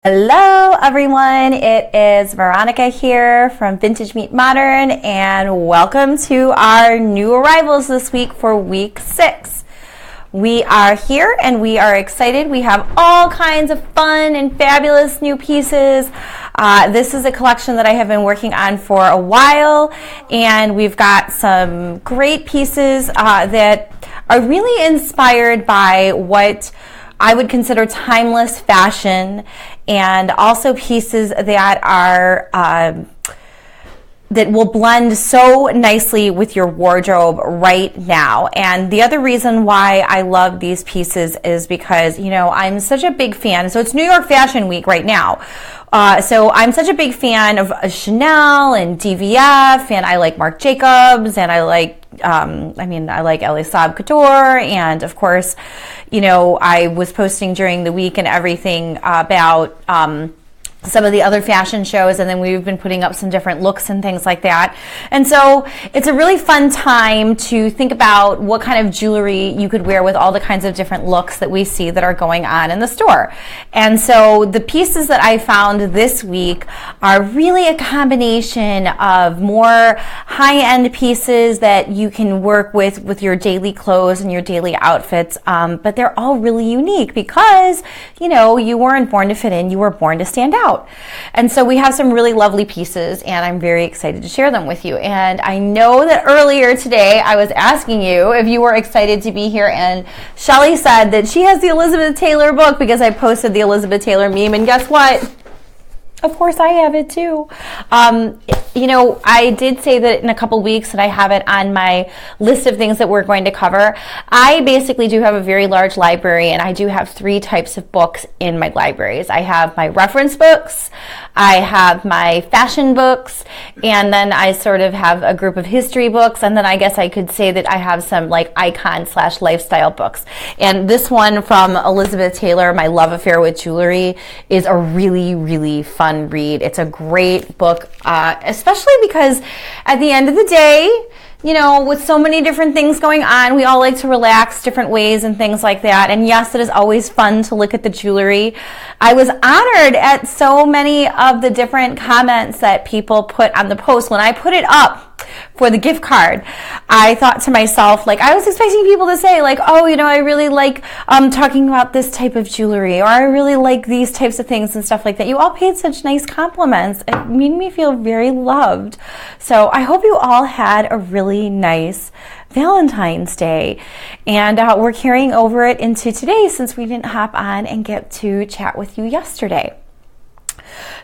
Hello everyone, it is Veronica here from Vintage Meet Modern, and welcome to our new arrivals this week for week 6. We are here and we are excited. We have all kinds of fun and fabulous new pieces. This is a collection that I have been working on for a while, and we've got some great pieces that are really inspired by what I would consider timeless fashion, and also pieces that are that will blend so nicely with your wardrobe right now. And the other reason why I love these pieces is because, you know, I'm such a big fan. So it's New York Fashion Week right now. So I'm such a big fan of Chanel and DVF, and I like Marc Jacobs, and I like I like Elie Saab Couture, and of course, you know, I was posting during the week and everything about some of the other fashion shows, and then we've been putting up some different looks and things like that. And so it's a really fun time to think about what kind of jewelry you could wear with all the kinds of different looks that we see that are going on in the store. And so the pieces that I found this week are really a combination of more high-end pieces that you can work with your daily clothes and your daily outfits, but they're all really unique because, you know, you weren't born to fit in, you were born to stand out. And so we have some really lovely pieces, and I'm very excited to share them with you. And I know that earlier today I was asking you if you were excited to be here, and Shelly said that she has the Elizabeth Taylor book because I posted the Elizabeth Taylor meme, and guess what? Of course I have it too. You know, I did say that in a couple weeks that I have it on my list of things that we're going to cover. I basically do have a very large library, and I do have 3 types of books in my libraries. I have my reference books, I have my fashion books, and then I sort of have a group of history books, and then I guess I could say that I have some like icon/lifestyle books. And this one from Elizabeth Taylor, My Love Affair with Jewelry, is a really, really fun read. It's a great book, especially because at the end of the day, you know, with so many different things going on, we all like to relax different ways and things like that. And yes, it is always fun to look at the jewelry. I was honored at so many of the different comments that people put on the post. When I put it up for the gift card, I thought to myself, like, I was expecting people to say, like, oh, you know, I really like talking about this type of jewelry, or I really like these types of things and stuff like that. You all paid such nice compliments. It made me feel very loved. So I hope you all had a really nice Valentine's Day, and we're carrying over it into today since we didn't hop on and get to chat with you yesterday.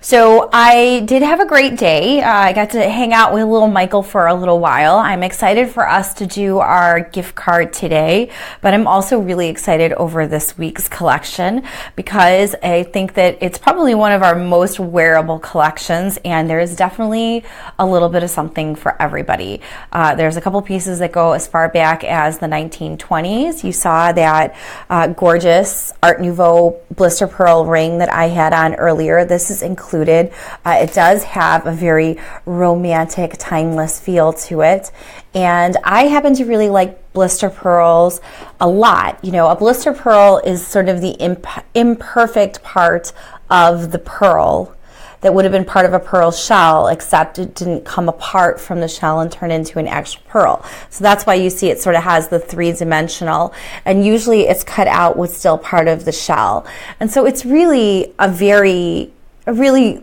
So I did have a great day. I got to hang out with little Michael for a little while. I'm excited for us to do our gift card today, but I'm also really excited over this week's collection because I think that it's probably one of our most wearable collections, and there's definitely a little bit of something for everybody. There's a couple pieces that go as far back as the 1920s. You saw that gorgeous Art Nouveau blister pearl ring that I had on earlier. This is included. It does have a very romantic, timeless feel to it. And I happen to really like blister pearls a lot. You know, a blister pearl is sort of the imperfect part of the pearl that would have been part of a pearl shell, except it didn't come apart from the shell and turn into an actual pearl. So that's why you see it sort of has the 3-dimensional, and usually it's cut out with still part of the shell. And so it's really really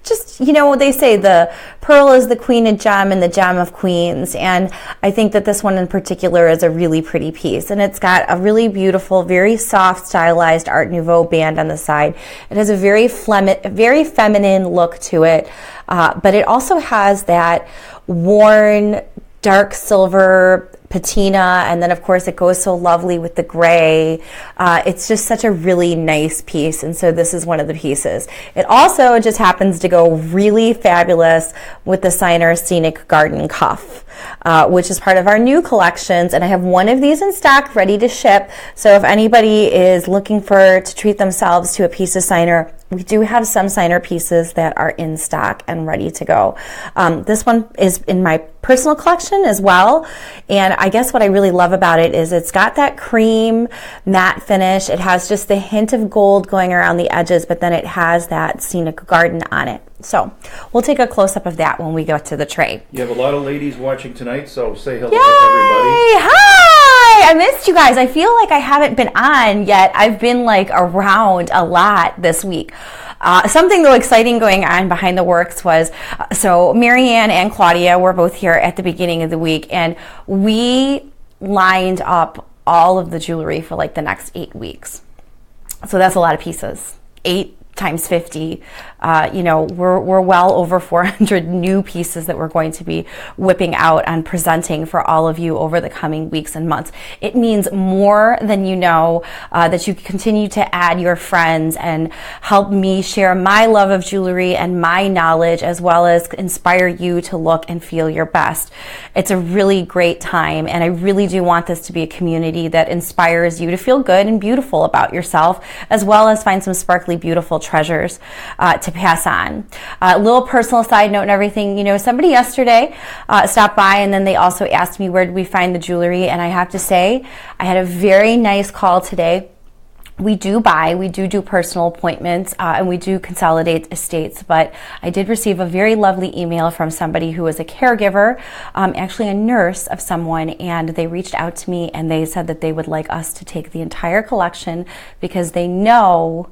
just, you know, they say the pearl is the queen of gem and the gem of queens, and I think that this one in particular is a really pretty piece, and it's got a really beautiful, very soft, stylized Art Nouveau band on the side. It has a very feminine look to it, but it also has that worn dark silver patina, and then of course it goes so lovely with the gray. It's just such a really nice piece, and so this is one of the pieces. It also just happens to go really fabulous with the Signer Scenic Garden Cuff, which is part of our new collections, and I have one of these in stock ready to ship. So if anybody is looking to treat themselves to a piece of Signer, we do have some signer pieces that are in stock and ready to go. This one is in my personal collection as well. And I guess what I really love about it is it's got that cream matte finish. It has just the hint of gold going around the edges, but then it has that scenic garden on it. So we'll take a close-up of that when we go to the tray. You have a lot of ladies watching tonight, so say hello Yay! to everybody. Hi! I missed you guys. I feel like I haven't been on yet. I've been like around a lot this week. Something though exciting going on behind the works was, so Marianne and Claudia were both here at the beginning of the week, and we lined up all of the jewelry for like the next 8 weeks. So that's a lot of pieces. 8 times 50, we're well over 400 new pieces that we're going to be whipping out and presenting for all of you over the coming weeks and months. It means more than you know that you continue to add your friends and help me share my love of jewelry and my knowledge, as well as inspire you to look and feel your best. It's a really great time, and I really do want this to be a community that inspires you to feel good and beautiful about yourself, as well as find some sparkly, beautiful treasures to pass on. A little personal side note and everything, somebody yesterday stopped by, and then they also asked me where did we find the jewelry, and I have to say I had a very nice call today. We do personal appointments, and we do consolidate estates, but I did receive a very lovely email from somebody who was a caregiver, actually a nurse of someone, and they reached out to me and they said that they would like us to take the entire collection because they know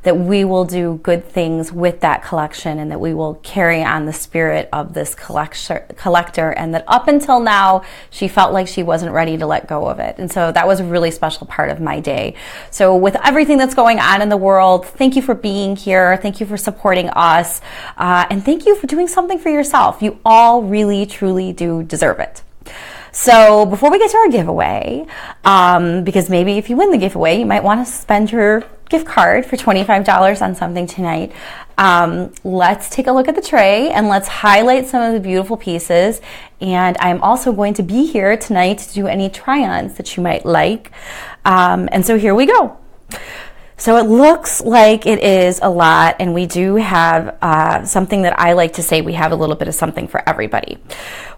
that we will do good things with that collection and that we will carry on the spirit of this collector, and that up until now she felt like she wasn't ready to let go of it. And so that was a really special part of my day. So with everything that's going on in the world, thank you for being here, thank you for supporting us, and thank you for doing something for yourself. You all really truly do deserve it. So before we get to our giveaway, because maybe if you win the giveaway, you might want to spend your gift card for $25 on something tonight. Let's take a look at the tray and let's highlight some of the beautiful pieces. And I'm also going to be here tonight to do any try-ons that you might like. And so here we go. So it looks like it is a lot, and we do have something that I like to say we have a little bit of something for everybody.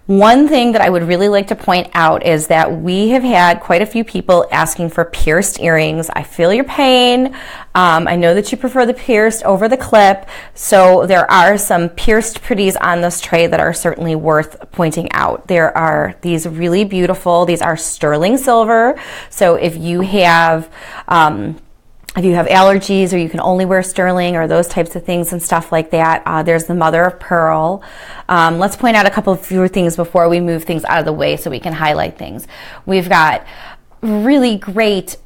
One thing that I would really like to point out is that we have had quite a few people asking for pierced earrings. I feel your pain. I know that you prefer the pierced over the clip, so there are some pierced pretties on this tray that are certainly worth pointing out. There are these really beautiful, these are sterling silver, so if you have allergies or you can only wear sterling or those types of things and stuff like that, there's the mother of pearl. Let's point out a couple of few things before we move things out of the way so we can highlight things. We've got really great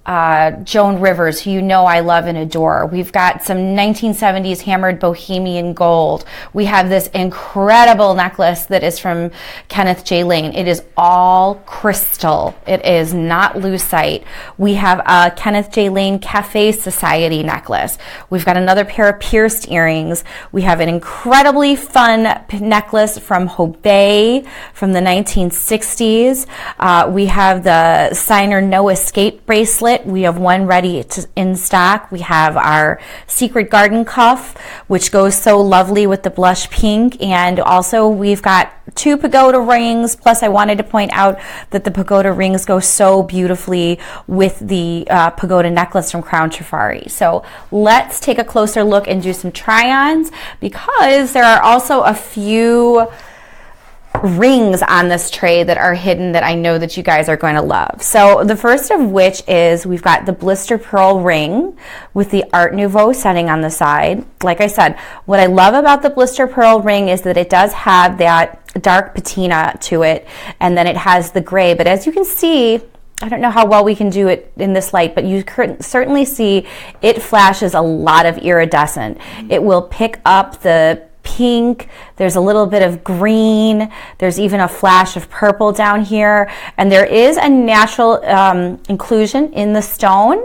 Joan Rivers, who you know I love and adore. We've got some 1970s hammered bohemian gold. We have this incredible necklace that is from Kenneth J. Lane. It is all crystal. It is not lucite. We have a Kenneth J. Lane Cafe Society necklace. We've got another pair of pierced earrings. We have an incredibly fun necklace from Hobey from the 1960s. We have the Signer No Escape bracelet. We have one ready in stock. We have our Secret Garden cuff, which goes so lovely with the blush pink. And also we've got 2 pagoda rings. Plus I wanted to point out that the pagoda rings go so beautifully with the pagoda necklace from Crown Trifari. So let's take a closer look and do some try-ons, because there are also a few rings on this tray that are hidden that I know that you guys are going to love. So the first of which is we've got the blister pearl ring with the Art Nouveau setting on the side. Like I said, what I love about the blister pearl ring is that it does have that dark patina to it, and then it has the gray. But as you can see, I don't know how well we can do it in this light, but you can certainly see it flashes a lot of iridescent. It will pick up the pink, there's a little bit of green, there's even a flash of purple down here, and there is a natural inclusion in the stone.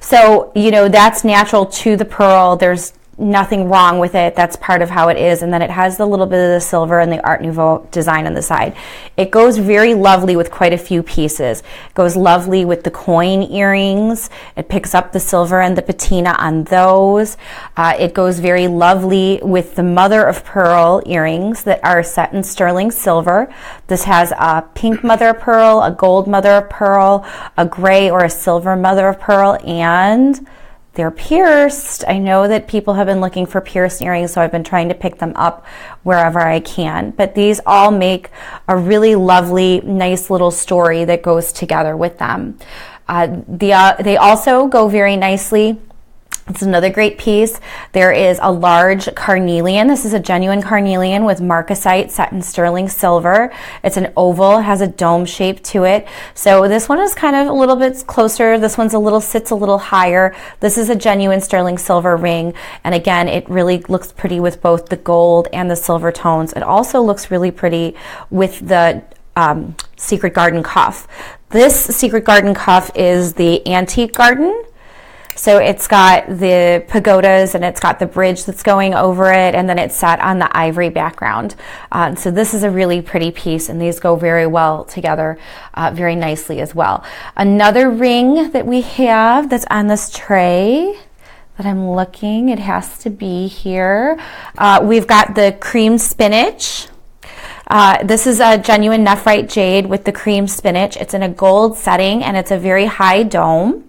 So, that's natural to the pearl. There's nothing wrong with it. That's part of how it is. And then it has the little bit of the silver and the Art Nouveau design on the side. It goes very lovely with quite a few pieces. It goes lovely with the coin earrings. It picks up the silver and the patina on those. It goes very lovely with the mother of pearl earrings that are set in sterling silver. This has a pink mother of pearl, a gold mother of pearl, a gray or a silver mother of pearl, and they're pierced. I know that people have been looking for pierced earrings, so I've been trying to pick them up wherever I can. But these all make a really lovely, nice little story that goes together with them. They also go very nicely. It's another great piece. There is a large carnelian. This is a genuine carnelian with marcasite set in sterling silver. It's an oval, has a dome shape to it. So this one is kind of a little bit closer. This one's sits a little higher. This is a genuine sterling silver ring. And again, it really looks pretty with both the gold and the silver tones. It also looks really pretty with the Secret Garden cuff. This Secret Garden cuff is the Antique Garden. So it's got the pagodas and it's got the bridge that's going over it, and then it's set on the ivory background. So this is a really pretty piece, and these go very well together, very nicely as well. Another ring that we have that's on this tray that I'm looking, it has to be here. We've got the cream spinach. This is a genuine nephrite jade with the cream spinach. It's in a gold setting and it's a very high dome.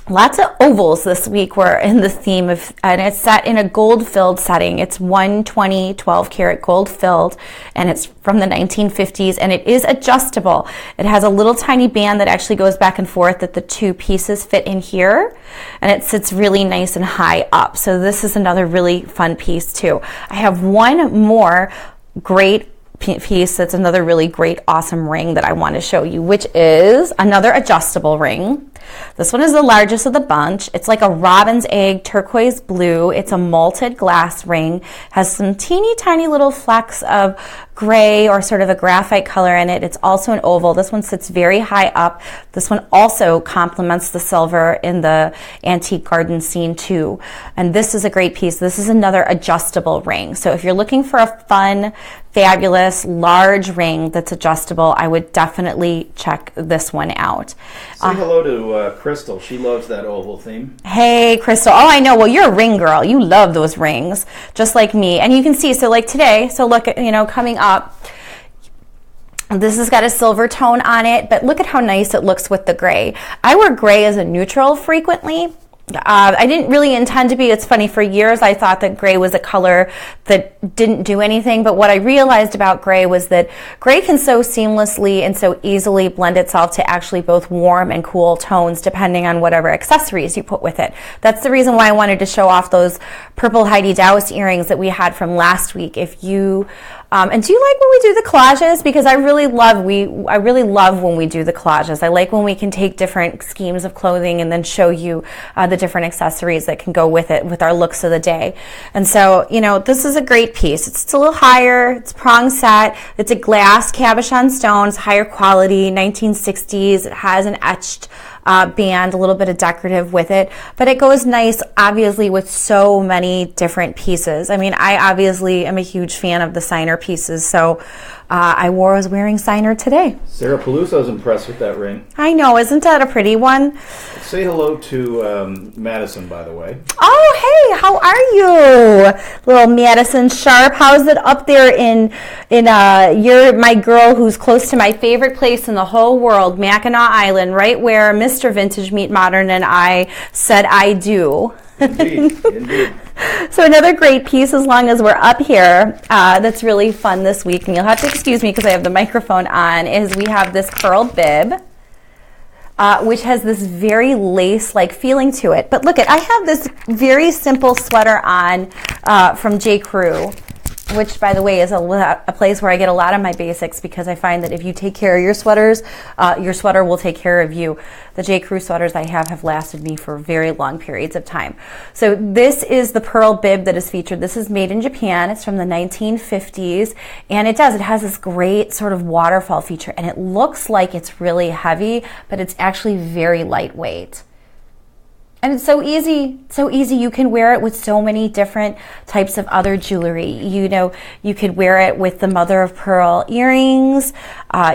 Lots of ovals this week were in the theme of, and it's set in a gold filled setting. It's 120 12 karat gold filled, and it's from the 1950s, and it is adjustable. It has a little tiny band that actually goes back and forth that the two pieces fit in here, and it sits really nice and high up. So this is another really fun piece too. I have one more great piece that's another really great, awesome ring that I want to show you, which is another adjustable ring. This one is the largest of the bunch. It's like a robin's egg turquoise blue. It's a malted glass ring, has some teeny tiny little flecks of gray or sort of a graphite color in it. It's also an oval. This one sits very high up. This one also complements the silver in the Antique Garden scene too. And this is a great piece. This is another adjustable ring. So if you're looking for a fun, fabulous, large ring that's adjustable, I would definitely check this one out. Say hello to Crystal. She loves that oval theme. Hey, Crystal. Oh, I know. Well, you're a ring girl. You love those rings, just like me. And you can see, so like today, so look at, coming up, this has got a silver tone on it, but look at how nice it looks with the gray. I wear gray as a neutral frequently. I didn't really intend to be. It's funny, for years I thought that gray was a color that didn't do anything, but what I realized about gray was that gray can so seamlessly and so easily blend itself to actually both warm and cool tones depending on whatever accessories you put with it. That's the reason why I wanted to show off those purple Heidi Daus earrings that we had from last week. If you and do you like when we do the collages? Because I really love when we do the collages. I like when we can take different schemes of clothing and then show you the different accessories that can go with it, with our looks of the day. And so, this is a great piece. It's a little higher. It's prong set. It's a glass cabochon stone. It's higher quality, 1960s. It has an etched band, a little bit of decorative with it, but it goes nice, obviously, with so many different pieces. I mean, I obviously am a huge fan of the Signer pieces, so I was wearing Signer today. Sarah Peluso's impressed with that ring. I know, isn't that a pretty one? Say hello to Madison, by the way. Oh, hey, how are you, little Madison Sharp? How's it up there you're my girl who's close to my favorite place in the whole world, Mackinac Island, right where Mr. Vintage Meet Modern and I said I do. Indeed, indeed. So another great piece, as long as we're up here, that's really fun this week, and you'll have to excuse me because I have the microphone on, is we have this pearl bib, which has this very lace-like feeling to it. But look, I have this very simple sweater on from J. Crew, which, by the way, is a place where I get a lot of my basics, because I find that if you take care of your sweaters, your sweater will take care of you. The J. Crew sweaters I have lasted me for very long periods of time. So this is the pearl bib that is featured. This is made in Japan. It's from the 1950s, and it has this great sort of waterfall feature, and it looks like it's really heavy, but it's actually very lightweight. And it's so easy, so easy. You can wear it with so many different types of other jewelry. You know, you could wear it with the mother of pearl earrings.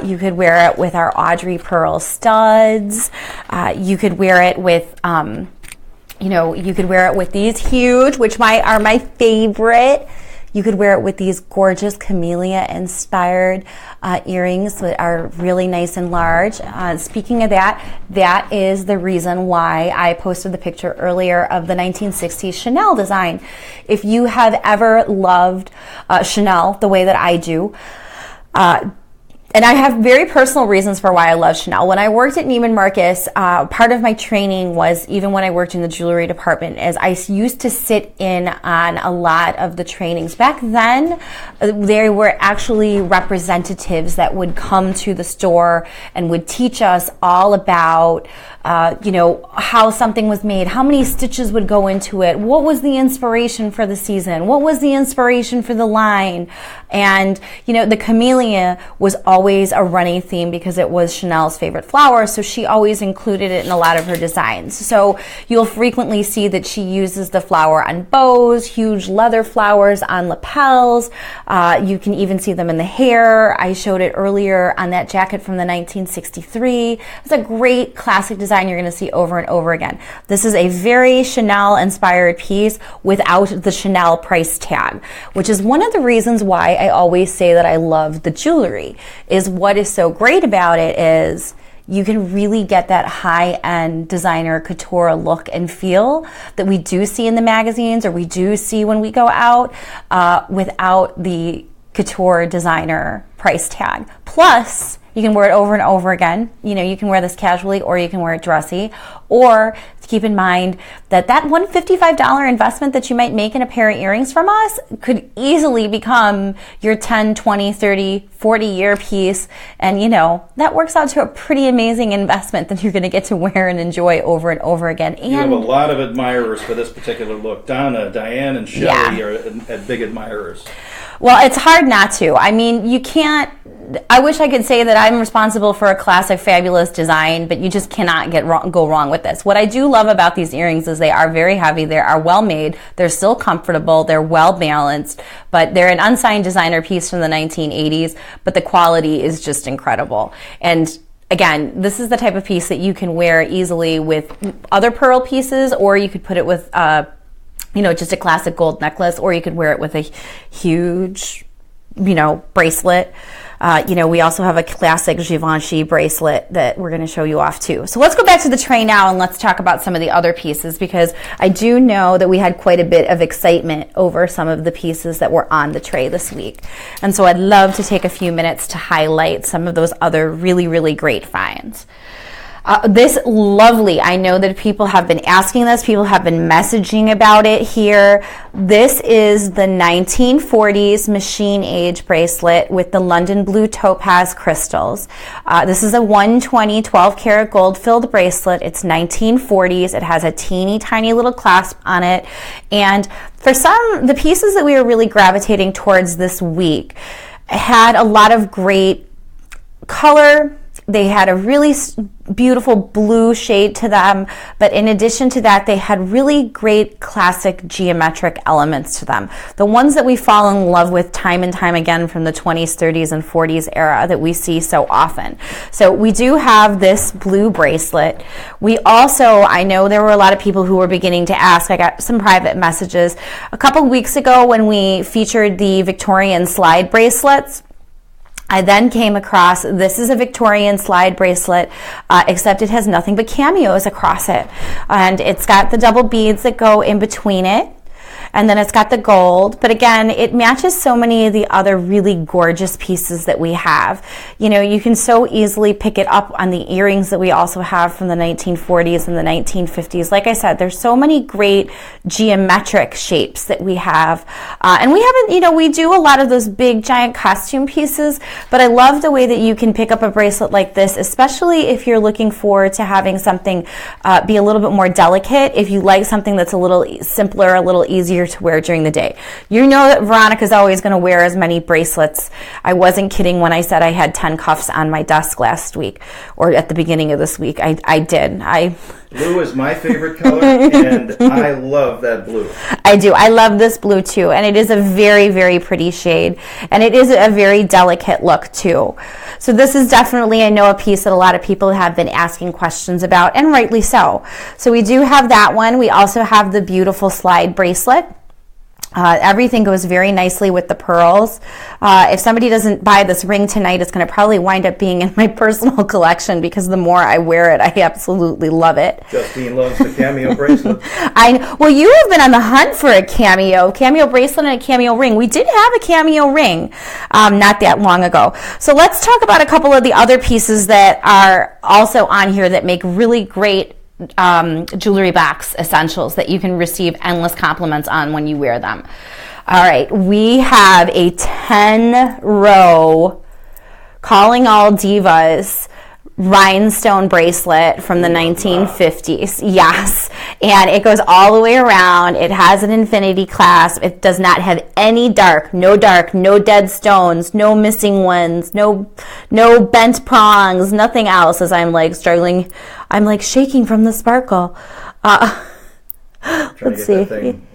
You could wear it with our Audrey pearl studs. You could wear it with, you could wear it with these huge, which are my favorite. You could wear it with these gorgeous camellia-inspired earrings that are really nice and large. Speaking of that is the reason why I posted the picture earlier of the 1960s Chanel design. If you have ever loved Chanel the way that I do, and I have very personal reasons for why I love Chanel. When I worked at Neiman Marcus, part of my training was, even when I worked in the jewelry department, is I used to sit in on a lot of the trainings. Back then, there were actually representatives that would come to the store and would teach us all about how something was made, how many stitches would go into it, what was the inspiration for the season, what was the inspiration for the line. And, the camellia was always a running theme because it was Chanel's favorite flower, so she always included it in a lot of her designs. So you'll frequently see that she uses the flower on bows, huge leather flowers on lapels. You can even see them in the hair. I showed it earlier on that jacket from the 1963. It's a great classic design you're going to see over and over again. This is a very Chanel-inspired piece without the Chanel price tag, which is one of the reasons why I always say that I love the jewelry. Is what is so great about it is you can really get that high-end designer couture look and feel that we do see in the magazines or we do see when we go out without the couture designer price tag. Plus, you can wear it over and over again. You can wear this casually or you can wear it dressy. Or keep in mind that $155 investment that you might make in a pair of earrings from us could easily become your 10, 20, 30, 40-year piece. And, that works out to a pretty amazing investment that you're going to get to wear and enjoy over and over again. And you have a lot of admirers for this particular look. Donna, Diane, and Shelley are big admirers. Well, it's hard not to. I mean, you can't. I wish I could say that I'm responsible for a classic, fabulous design, but you just cannot go wrong with this. What I do love about these earrings is they are very heavy. They are well made. They're still comfortable. They're well balanced, but they're an unsigned designer piece from the 1980s, but the quality is just incredible. And again, this is the type of piece that you can wear easily with other pearl pieces, or you could put it with just a classic gold necklace, or you could wear it with a huge, bracelet. We also have a classic Givenchy bracelet that we're going to show you off too. So let's go back to the tray now and let's talk about some of the other pieces, because I do know that we had quite a bit of excitement over some of the pieces that were on the tray this week. And so I'd love to take a few minutes to highlight some of those other really, really great finds. This lovely, I know that people have been asking this, people have been messaging about it here. This is the 1940s machine age bracelet with the London blue topaz crystals. This is a 120 12 karat gold filled bracelet. It's 1940s. It has a teeny tiny little clasp on it. And for the pieces that we were really gravitating towards this week had a lot of great color. They had a really beautiful blue shade to them, but in addition to that, they had really great classic geometric elements to them. The ones that we fall in love with time and time again from the 20s, 30s, and 40s era that we see so often. So we do have this blue bracelet. We also, I know there were a lot of people who were beginning to ask. I got some private messages a couple weeks ago when we featured the Victorian slide bracelets. I then came across, this is a Victorian slide bracelet, except it has nothing but cameos across it. And it's got the double beads that go in between it. And then it's got the gold. But again, it matches so many of the other really gorgeous pieces that we have. You can so easily pick it up on the earrings that we also have from the 1940s and the 1950s. Like I said, there's so many great geometric shapes that we have. And we haven't, we do a lot of those big giant costume pieces, but I love the way that you can pick up a bracelet like this, especially if you're looking forward to having something be a little bit more delicate. If you like something that's a little simpler, a little easier to wear during the day. You know that Veronica's always going to wear as many bracelets. I wasn't kidding when I said I had 10 cuffs on my desk last week, or at the beginning of this week. I did. Blue is my favorite color, and I love that blue. I do. I love this blue too, and it is a very, very pretty shade, and it is a very delicate look too. So this is definitely, I know, a piece that a lot of people have been asking questions about, and rightly so. So we do have that one. We also have the beautiful slide bracelet. Everything goes very nicely with the pearls. If somebody doesn't buy this ring tonight, it's going to probably wind up being in my personal collection because the more I wear it, I absolutely love it. Justine loves the cameo bracelet. Well, you have been on the hunt for a cameo bracelet and a cameo ring. We did have a cameo ring not that long ago. So let's talk about a couple of the other pieces that are also on here that make really great jewelry box essentials that you can receive endless compliments on when you wear them. All right, we have a 10-row Calling All Divas rhinestone bracelet from the 1950s. Yes, and it goes all the way around. It has an infinity clasp. It does not have any dark, no dead stones, no missing ones, no bent prongs, nothing else. As I'm like struggling, I'm like shaking from the sparkle. Let's see.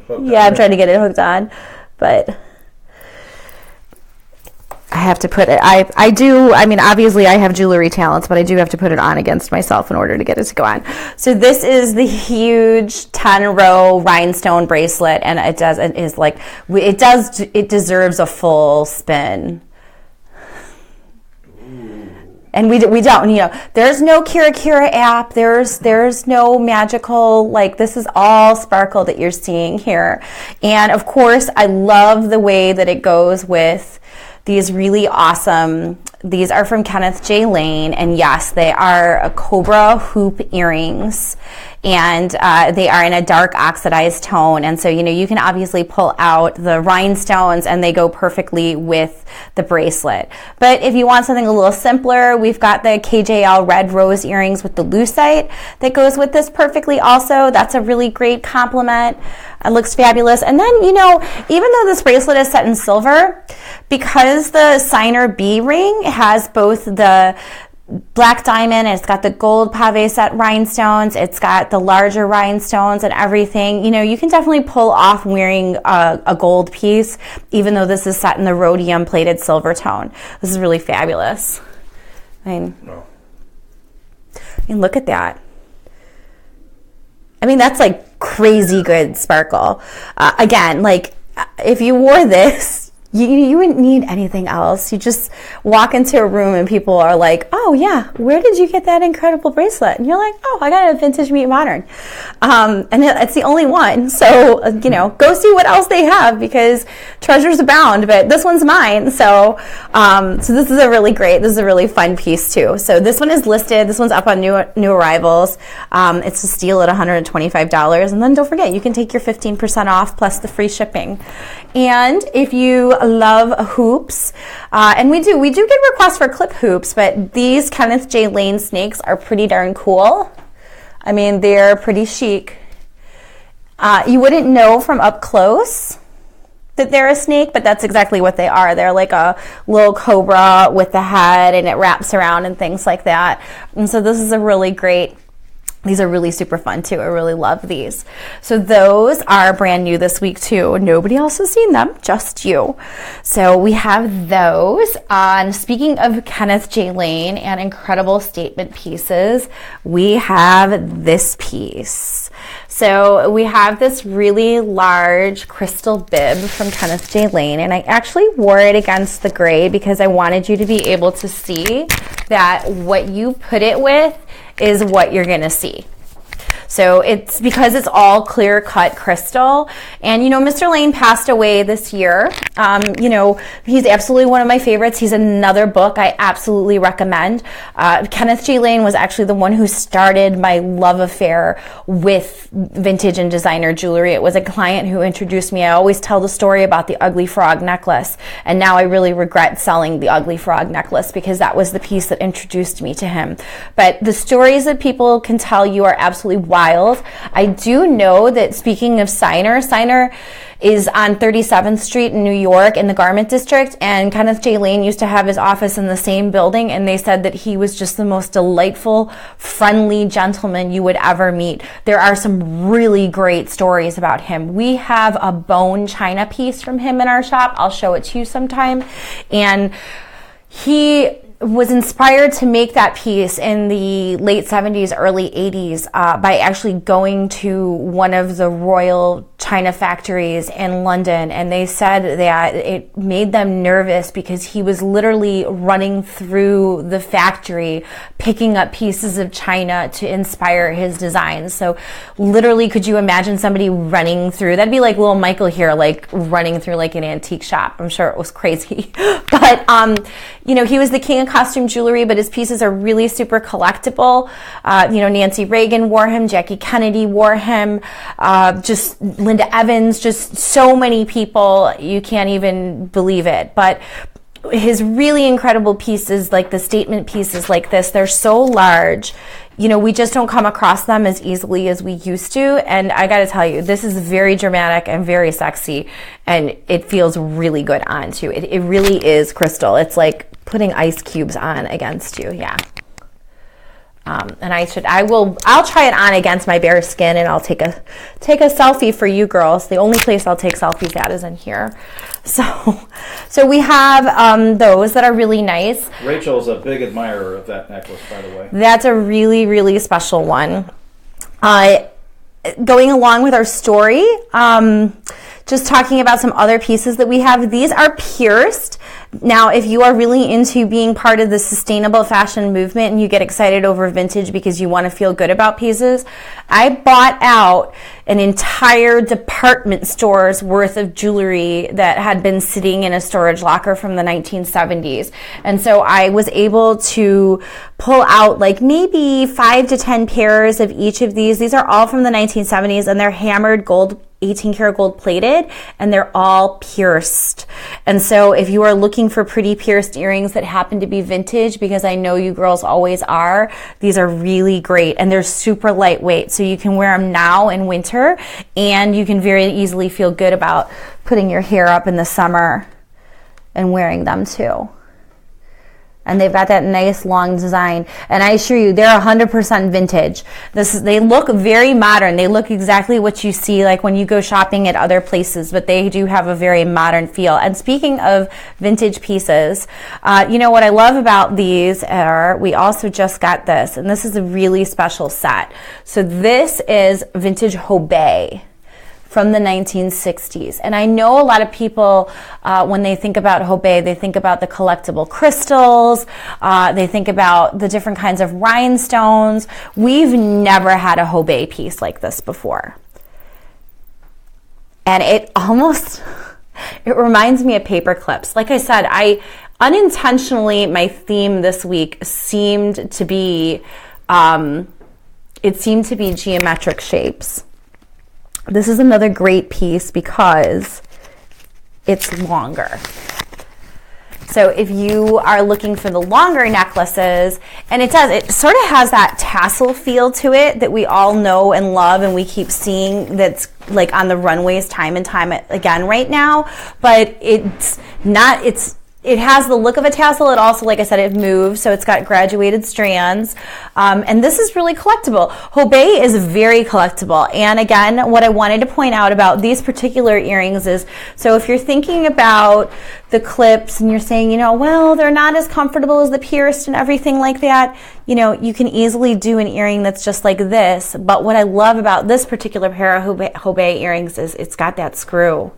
Yeah, I'm trying to get it hooked on, but I have to put it, I do, I mean, obviously I have jewelry talents, but I do have to put it on against myself in order to get it to go on. So this is the huge 10-row rhinestone bracelet, and it deserves a full spin. And we don't, there's no Kira Kira app. There's no magical, this is all sparkle that you're seeing here. And of course, I love the way that it goes with these really awesome, these are from Kenneth J. Lane, and yes, they are a cobra hoop earrings, and they are in a dark oxidized tone, and so, you can obviously pull out the rhinestones, and they go perfectly with the bracelet. But if you want something a little simpler, we've got the KJL red rose earrings with the lucite that goes with this perfectly also. That's a really great complement. It looks fabulous. And then, even though this bracelet is set in silver, because the Signer B ring has both the black diamond, and it's got the gold pave set rhinestones, it's got the larger rhinestones and everything, you can definitely pull off wearing a gold piece, even though this is set in the rhodium plated silver tone. This is really fabulous. I mean, look at that. I mean, that's crazy good sparkle. Again, if you wore this, you wouldn't need anything else. You just walk into a room and people are like, oh yeah, where did you get that incredible bracelet? And you're like, oh, I got it at Vintage Meet Modern. And it's the only one. So, go see what else they have because treasures abound, but this one's mine. So this is a really fun piece too. So this one is listed. This one's up on new arrivals. It's a steal at $125. And then don't forget, you can take your 15% off plus the free shipping. And if you love hoops, and we do get requests for clip hoops, but these Kenneth J. Lane snakes are pretty darn cool. I mean, they're pretty chic. You wouldn't know from up close that they're a snake, but that's exactly what they are. They're like a little cobra with the head, and it wraps around and things like that. And so this is a really great. These are really super fun too. I really love these. So those are brand new this week too. Nobody else has seen them, just you. So we have those. Speaking of Kenneth J. Lane and incredible statement pieces, we have this piece. So we have this really large crystal bib from Kenneth J. Lane, and I actually wore it against the gray because I wanted you to be able to see that what you put it with is what you're gonna see. So it's because it's all clear cut crystal. And Mr. Lane passed away this year. He's absolutely one of my favorites. He's another book I absolutely recommend. Kenneth J. Lane was actually the one who started my love affair with vintage and designer jewelry. It was a client who introduced me. I always tell the story about the ugly frog necklace. And now I really regret selling the ugly frog necklace because that was the piece that introduced me to him. But the stories that people can tell you are absolutely wild. I do know that, speaking of Signer is on 37th Street in New York in the Garment District, and Kenneth J. Lane used to have his office in the same building, and they said that he was just the most delightful, friendly gentleman you would ever meet. There are some really great stories about him. We have a bone china piece from him in our shop. I'll show it to you sometime. And he was inspired to make that piece in the late 70s, early 80s by actually going to one of the Royal China factories in London. And they said that it made them nervous because he was literally running through the factory, picking up pieces of china to inspire his designs. So literally, could you imagine somebody running through? That'd be like little Michael here, like running through like an antique shop. I'm sure it was crazy. But, he was the king of costume jewelry, but his pieces are really super collectible. Nancy Reagan wore him, Jackie Kennedy wore him, just Linda Evans, just so many people, you can't even believe it. But his really incredible pieces, like the statement pieces like this, they're so large. We just don't come across them as easily as we used to. And I got to tell you, this is very dramatic and very sexy, and it feels really good on too. It really is crystal. It's like putting ice cubes on against you. Yeah. And I'll try it on against my bare skin, and I'll take a selfie for you girls. The only place I'll take selfies at is in here. So we have those that are really nice. Rachel's a big admirer of that necklace, by the way. That's a really, really special one. Going along with our story, just talking about some other pieces that we have. These are pierced. Now, if you are really into being part of the sustainable fashion movement and you get excited over vintage because you want to feel good about pieces, I bought out an entire department store's worth of jewelry that had been sitting in a storage locker from the 1970s. And so I was able to pull out like maybe 5 to 10 pairs of each of these. These are all from the 1970s, and they're hammered gold, 18 karat gold plated, and they're all pierced. And so if you are looking for pretty pierced earrings that happen to be vintage, because I know you girls always are, these are really great, and they're super lightweight. So you can wear them now in winter, and you can very easily feel good about putting your hair up in the summer and wearing them too. And they've got that nice long design. And I assure you, they're 100% vintage. They look very modern. They look exactly what you see like when you go shopping at other places, but they do have a very modern feel. And speaking of vintage pieces, what I love about these are, we also just got this, and this is a really special set. So this is vintage Hobei from the 1960s. And I know a lot of people, when they think about Hobei, they think about the collectible crystals, they think about the different kinds of rhinestones. We've never had a Hobei piece like this before. And it reminds me of paper clips. Like I said, unintentionally, my theme this week seemed to be geometric shapes. This is another great piece because it's longer. So if you are looking for the longer necklaces, and it sort of has that tassel feel to it that we all know and love and we keep seeing that's like on the runways time and time again right now, but it has the look of a tassel. It also, like I said, it moves, so it's got graduated strands. And this is really collectible. Hobei is very collectible. And again, what I wanted to point out about these particular earrings is, so if you're thinking about the clips and you're saying, they're not as comfortable as the pierced and everything like that, you can easily do an earring that's just like this. But what I love about this particular pair of Hobei earrings is it's got that screw.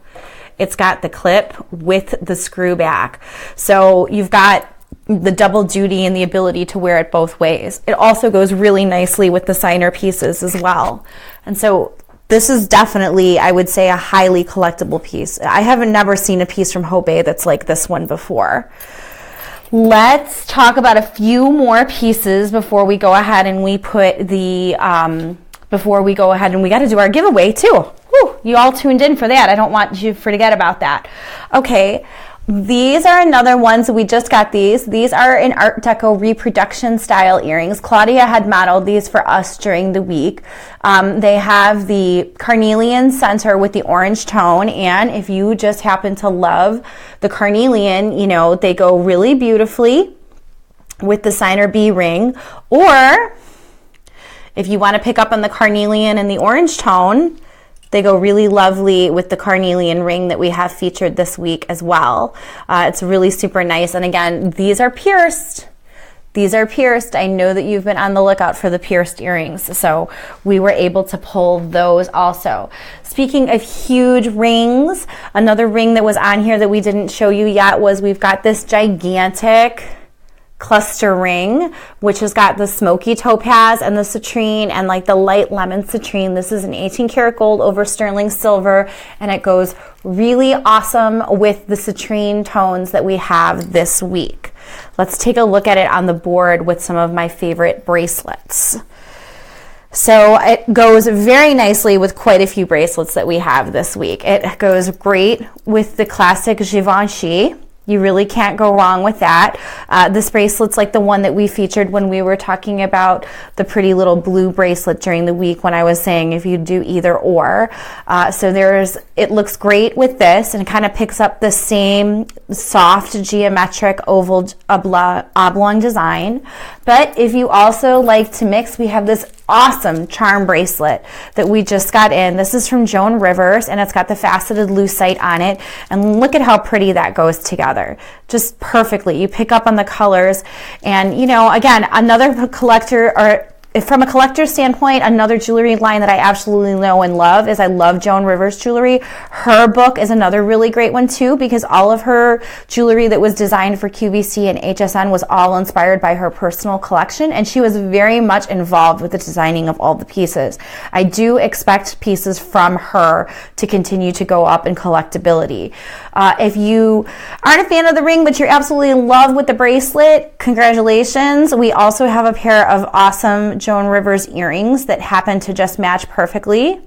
It's got the clip with the screw back. So you've got the double duty and the ability to wear it both ways. It also goes really nicely with the signer pieces as well. And so this is definitely, I would say, a highly collectible piece. I haven't never seen a piece from Hobei that's like this one before. Let's talk about a few more pieces before we go ahead and we got to do our giveaway too. Whew, you all tuned in for that. I don't want you to forget about that. Okay, These are another ones. We just got these. These are an Art Deco reproduction style earrings. Claudia had modeled these for us during the week. They have the carnelian center with the orange tone, and if you just happen to love the carnelian, you know, they go really beautifully with the Signer B ring. Or if you want to pick up on the carnelian and the orange tone, they go really lovely with the carnelian ring that we have featured this week as well. It's really super nice. And again, these are pierced. These are pierced. I know that you've been on the lookout for the pierced earrings, so we were able to pull those also. Speaking of huge rings, another ring that was on here that we didn't show you yet was we've got this gigantic cluster ring, which has got the smoky topaz and the citrine and like the light lemon citrine. This is an 18 karat gold over sterling silver, and it goes really awesome with the citrine tones that we have this week. Let's take a look at it on the board with some of my favorite bracelets. So it goes very nicely with quite a few bracelets that we have this week. It goes great with the classic Givenchy. You really can't go wrong with that. This bracelet's like the one that we featured when we were talking about the pretty little blue bracelet during the week when I was saying if you do either or. So it looks great with this and kind of picks up the same soft geometric oval oblong design. But if you also like to mix, we have this awesome charm bracelet that we just got in. This is from Joan Rivers, and it's got the faceted lucite on it, and look at how pretty that goes together. Just perfectly. You pick up on the colors, and you know, again, another collector, or from a collector's standpoint, another jewelry line that I absolutely know and love is I love Joan Rivers jewelry. Her book is another really great one too, because all of her jewelry that was designed for QVC and HSN was all inspired by her personal collection, and she was very much involved with the designing of all the pieces. I do expect pieces from her to continue to go up in collectability. If you aren't a fan of the ring, but you're absolutely in love with the bracelet, congratulations. We also have a pair of awesome Joan Rivers earrings that happen to just match perfectly.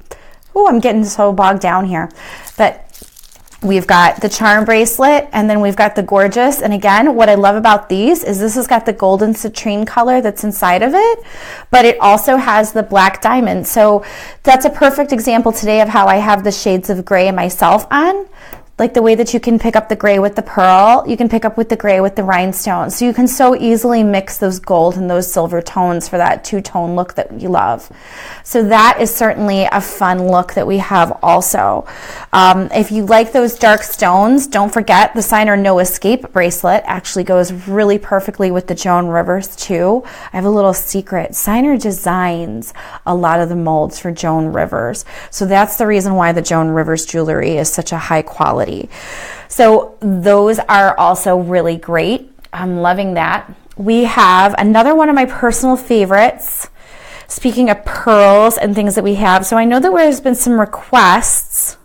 Oh, I'm getting so bogged down here. But we've got the charm bracelet, and then we've got the gorgeous. And again, what I love about these is this has got the golden citrine color that's inside of it, but it also has the black diamond. So that's a perfect example today of how I have the shades of gray myself on. Like the way that you can pick up the gray with the pearl, you can pick up with the gray with the rhinestones. So you can so easily mix those gold and those silver tones for that two-tone look that you love. So that is certainly a fun look that we have also. If you like those dark stones, don't forget the Signer No Escape bracelet actually goes really perfectly with the Joan Rivers too. I have a little secret. Signer designs a lot of the molds for Joan Rivers. So that's the reason why the Joan Rivers jewelry is such a high quality. So those are also really great. I'm loving that. We have another one of my personal favorites. Speaking of pearls and things that we have, so I know that there's been some requests.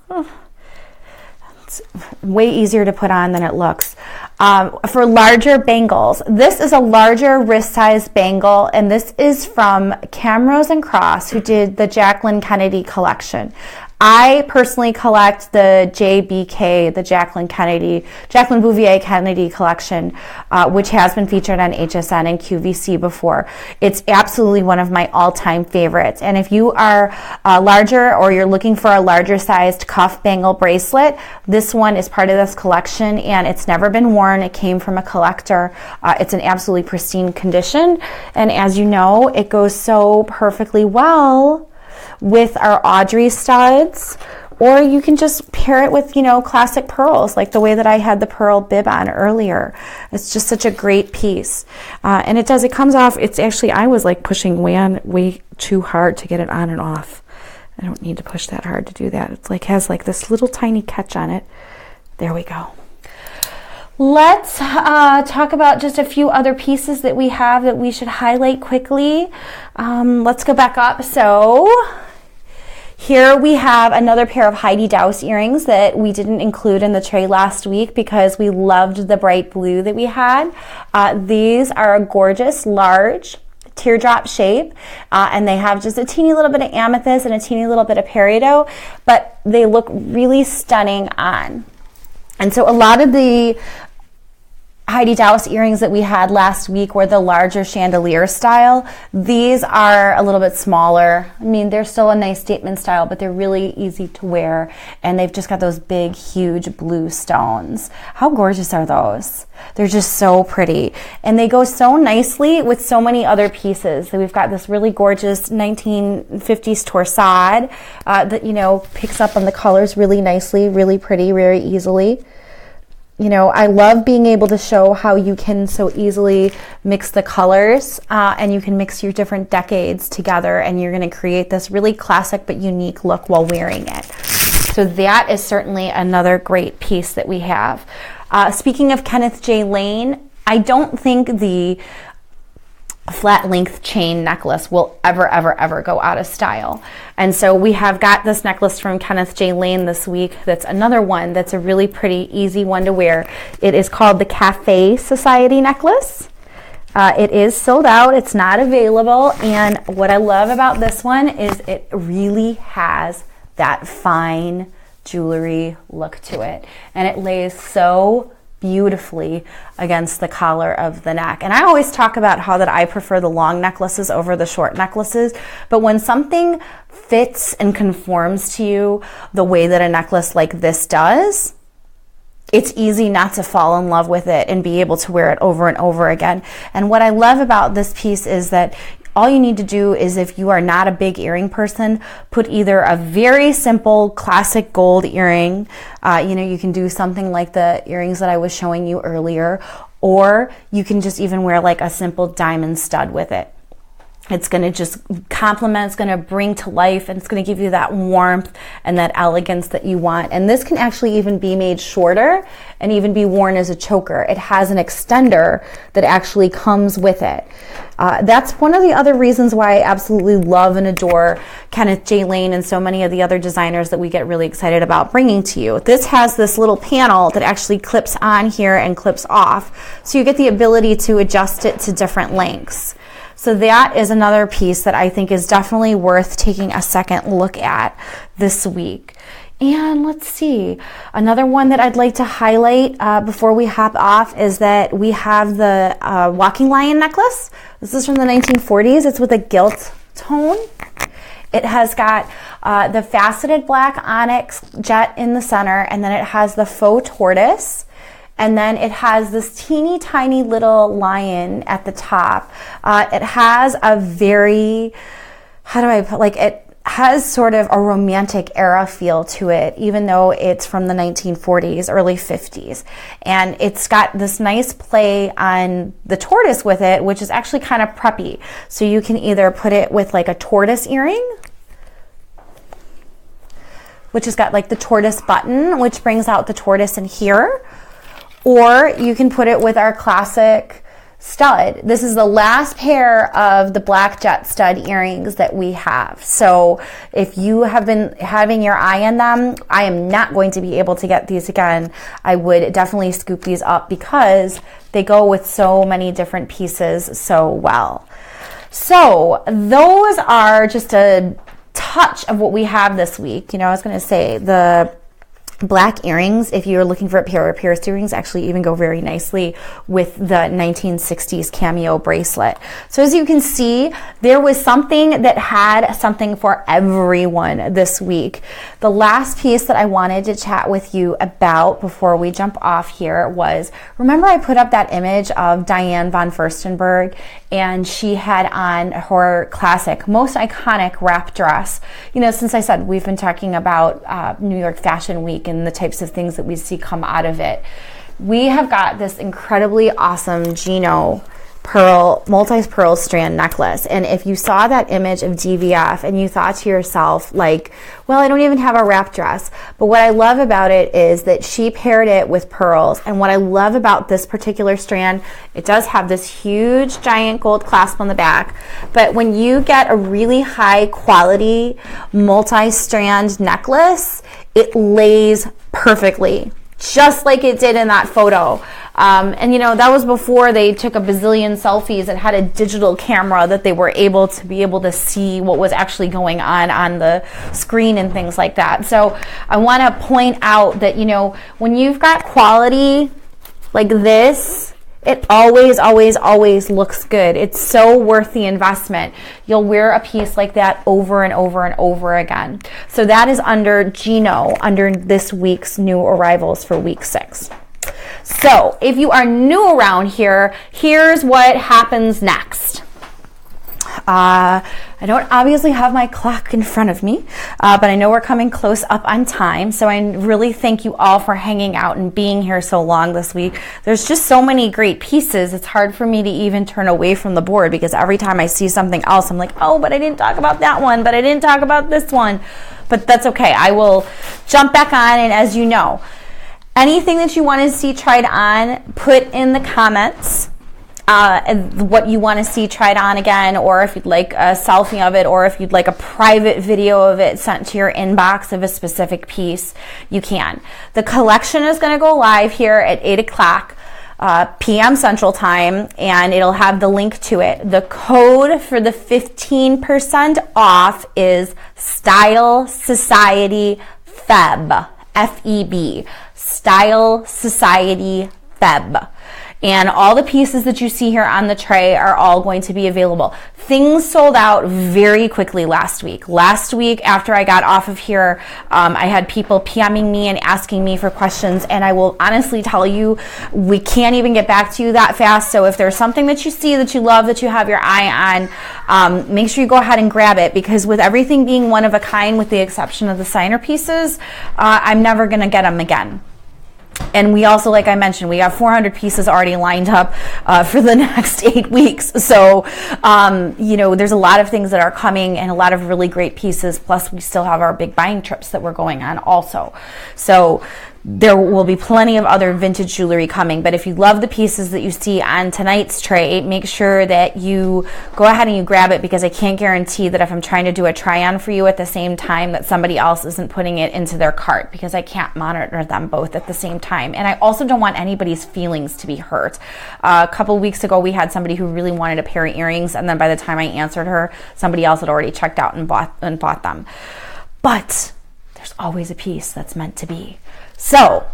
It's way easier to put on than it looks. For larger bangles. This is a larger wrist size bangle, and this is from Camrose and Cross, who did the Jacqueline Kennedy collection. I personally collect the JBK, the Jacqueline Bouvier Kennedy collection, which has been featured on HSN and QVC before. It's absolutely one of my all-time favorites. And if you are larger or you're looking for a larger sized cuff bangle bracelet, this one is part of this collection, and it's never been worn. It came from a collector. It's in absolutely pristine condition. And as you know, it goes so perfectly well with our Audrey studs, or you can just pair it with, you know, classic pearls, like the way that I had the pearl bib on earlier. It's just such a great piece. And it comes off, it's actually, I was like pushing way too hard to get it on and off. I don't need to push that hard to do that. It's like, has like this little tiny catch on it. There we go. Let's talk about just a few other pieces that we have that we should highlight quickly. Let's go back up. So here we have another pair of Heidi Daus earrings that we didn't include in the tray last week because we loved the bright blue that we had. These are a gorgeous, large teardrop shape, and they have just a teeny little bit of amethyst and a teeny little bit of peridot, but they look really stunning on. And so a lot of the Heidi Daus earrings that we had last week were the larger chandelier style. These are a little bit smaller. I mean, they're still a nice statement style, but they're really easy to wear. And they've just got those big, huge blue stones. How gorgeous are those? They're just so pretty. And they go so nicely with so many other pieces. So we've got this really gorgeous 1950s torsade that, you know, picks up on the colors really nicely, really pretty, very easily. You know, I love being able to show how you can so easily mix the colors and you can mix your different decades together, and you're going to create this really classic but unique look while wearing it. So that is certainly another great piece that we have. Speaking of Kenneth J. Lane, I don't think the flat length chain necklace will ever go out of style. And so we have got this necklace from Kenneth J. Lane this week. That's another one that's a really pretty easy one to wear. It is called the Cafe Society necklace. It is sold out. It's not available. And what I love about this one is it really has that fine jewelry look to it. And it lays so beautifully against the collar of the neck. And I always talk about how that I prefer the long necklaces over the short necklaces, but when something fits and conforms to you the way that a necklace like this does, it's easy not to fall in love with it and be able to wear it over and over again. And what I love about this piece is that all you need to do is, if you are not a big earring person, put either a very simple classic gold earring, you know, you can do something like the earrings that I was showing you earlier, or you can just even wear like a simple diamond stud with it. It's going to just complement, it's going to bring to life, and it's going to give you that warmth and that elegance that you want. And this can actually even be made shorter and even be worn as a choker. It has an extender that actually comes with it. That's one of the other reasons why I absolutely love and adore Kenneth J. Lane and so many of the other designers that we get really excited about bringing to you. This has this little panel that actually clips on here and clips off, so you get the ability to adjust it to different lengths. So that is another piece that I think is definitely worth taking a second look at this week. And let's see, another one that I'd like to highlight before we hop off is that we have the Walking Lion necklace. This is from the 1940s. It's with a gilt tone. It has got the faceted black onyx jet in the center, and then it has the faux tortoise. And then it has this teeny tiny little lion at the top. It has a very, it has sort of a romantic era feel to it, even though it's from the 1940s, early 50s. And it's got this nice play on the tortoise with it, which is actually kind of preppy. So you can either put it with like a tortoise earring, which has got like the tortoise button, which brings out the tortoise in here. Or you can put it with our classic stud. This is the last pair of the black jet stud earrings that we have. So if you have been having your eye on them, I am not going to be able to get these again. I would definitely scoop these up because they go with so many different pieces so well. So those are just a touch of what we have this week. You know, I was going to say the black earrings, if you're looking for a pair of pierced earrings, actually even go very nicely with the 1960s cameo bracelet. So as you can see, there was something that had something for everyone this week. The last piece that I wanted to chat with you about before we jump off here was, remember I put up that image of Diane von Furstenberg, and she had on her classic, most iconic wrap dress. You know, since I said we've been talking about New York Fashion Week and the types of things that we see come out of it, we have got this incredibly awesome Gino multi-pearl strand necklace. And if you saw that image of DVF and you thought to yourself, like, well, I don't even have a wrap dress. But what I love about it is that she paired it with pearls. And what I love about this particular strand, it does have this huge giant gold clasp on the back. But when you get a really high quality multi-strand necklace, it lays perfectly, just like it did in that photo. And that was before they took a bazillion selfies and had a digital camera that they were able to see what was actually going on the screen and things like that. So I want to point out that, when you've got quality like this, it always, always, always looks good. It's so worth the investment. You'll wear a piece like that over and over and over again. So that is under Gino, under this week's new arrivals for week 6. So if you are new around here, here's what happens next. I don't obviously have my clock in front of me, but I know we're coming close up on time. So I really thank you all for hanging out and being here so long this week. There's just so many great pieces. It's hard for me to even turn away from the board because every time I see something else, I'm like, oh, but I didn't talk about that one, but I didn't talk about this one. But that's okay. I will jump back on, and as you know, anything that you want to see tried on, put in the comments. What you want to see tried on again, or if you'd like a selfie of it, or if you'd like a private video of it sent to your inbox of a specific piece, you can. The collection is going to go live here at 8 o'clock p.m. Central Time, and it'll have the link to it. The code for the 15% off is Style Society Feb, F-E-B, Style Society Feb. And all the pieces that you see here on the tray are all going to be available. Things sold out very quickly last week. Last week, after I got off of here, I had people PMing me and asking me for questions, and I will honestly tell you, we can't even get back to you that fast. So if there's something that you see that you love, that you have your eye on, make sure you go ahead and grab it, because with everything being one of a kind, with the exception of the signer pieces, I'm never going to get them again. And we also, like I mentioned, we have 400 pieces already lined up for the next 8 weeks. So, there's a lot of things that are coming and a lot of really great pieces. Plus, we still have our big buying trips that we're going on also. So there will be plenty of other vintage jewelry coming. But if you love the pieces that you see on tonight's tray, make sure that you go ahead and you grab it, because I can't guarantee that if I'm trying to do a try-on for you at the same time that somebody else isn't putting it into their cart, because I can't monitor them both at the same time. And I also don't want anybody's feelings to be hurt. A couple weeks ago, we had somebody who really wanted a pair of earrings, and then by the time I answered her, somebody else had already checked out and bought them. But there's always a piece that's meant to be. So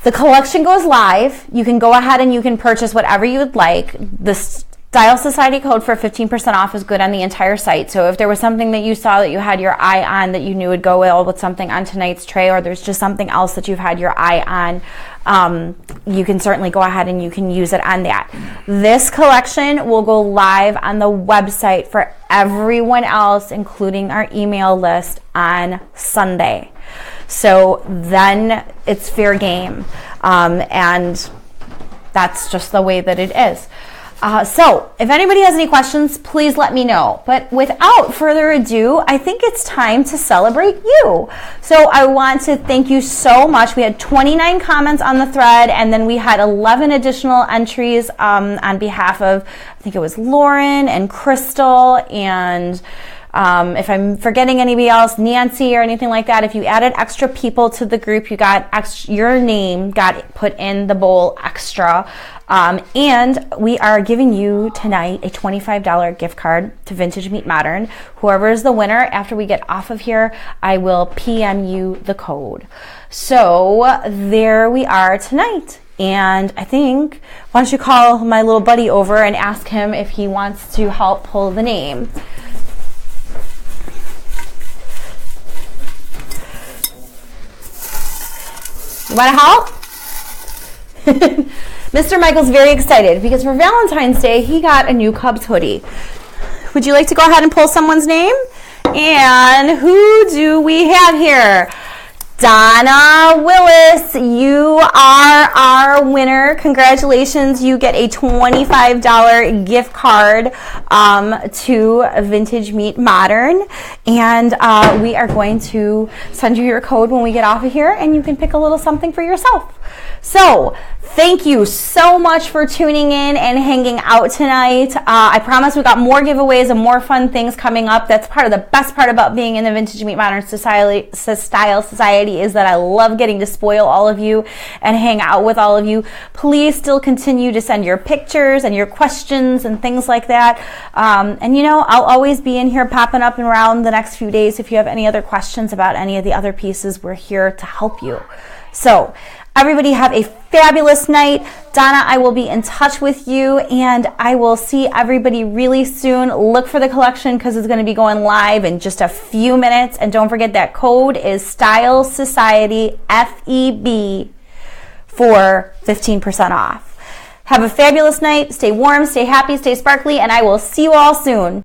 the collection goes live. You can go ahead and you can purchase whatever you would like. The Style Society code for 15% off is good on the entire site. So if there was something that you saw that you had your eye on that you knew would go well with something on tonight's tray, or there's just something else that you've had your eye on, you can certainly go ahead and you can use it on that. This collection will go live on the website for everyone else, including our email list, on Sunday. So then it's fair game. And that's just the way that it is. So if anybody has any questions, please let me know. But without further ado, I think it's time to celebrate you. So I want to thank you so much. We had 29 comments on the thread, and then we had 11 additional entries on behalf of, I think it was Lauren and Crystal, and if I'm forgetting anybody else, Nancy or anything like that, if you added extra people to the group, you got your name got put in the bowl extra. And we are giving you tonight a $25 gift card to Vintage Meet Modern. Whoever is the winner, after we get off of here, I will PM you the code. So there we are tonight. And I think, why don't you call my little buddy over and ask him if he wants to help pull the name. You want to help? Mr. Michael's very excited because for Valentine's Day, he got a new Cubs hoodie. Would you like to go ahead and pull someone's name? And who do we have here? Donna Willis, you are our winner. Congratulations. You get a $25 gift card to Vintage Meet Modern. And we are going to send you your code when we get off of here, and you can pick a little something for yourself. So thank you so much for tuning in and hanging out tonight. I promise we got more giveaways and more fun things coming up. That's part of the best part about being in the Vintage Meet Modern Style Society reality is that I love getting to spoil all of you and hang out with all of you. Please still continue to send your pictures and your questions and things like that. And you know, I'll always be in here popping up and around the next few days. If you have any other questions about any of the other pieces, we're here to help you. So everybody have a fabulous night. Donna, I will be in touch with you, and I will see everybody really soon. Look for the collection because it's going to be going live in just a few minutes. And don't forget that code is Style Society FEB for 15% off. Have a fabulous night. Stay warm, stay happy, stay sparkly, and I will see you all soon.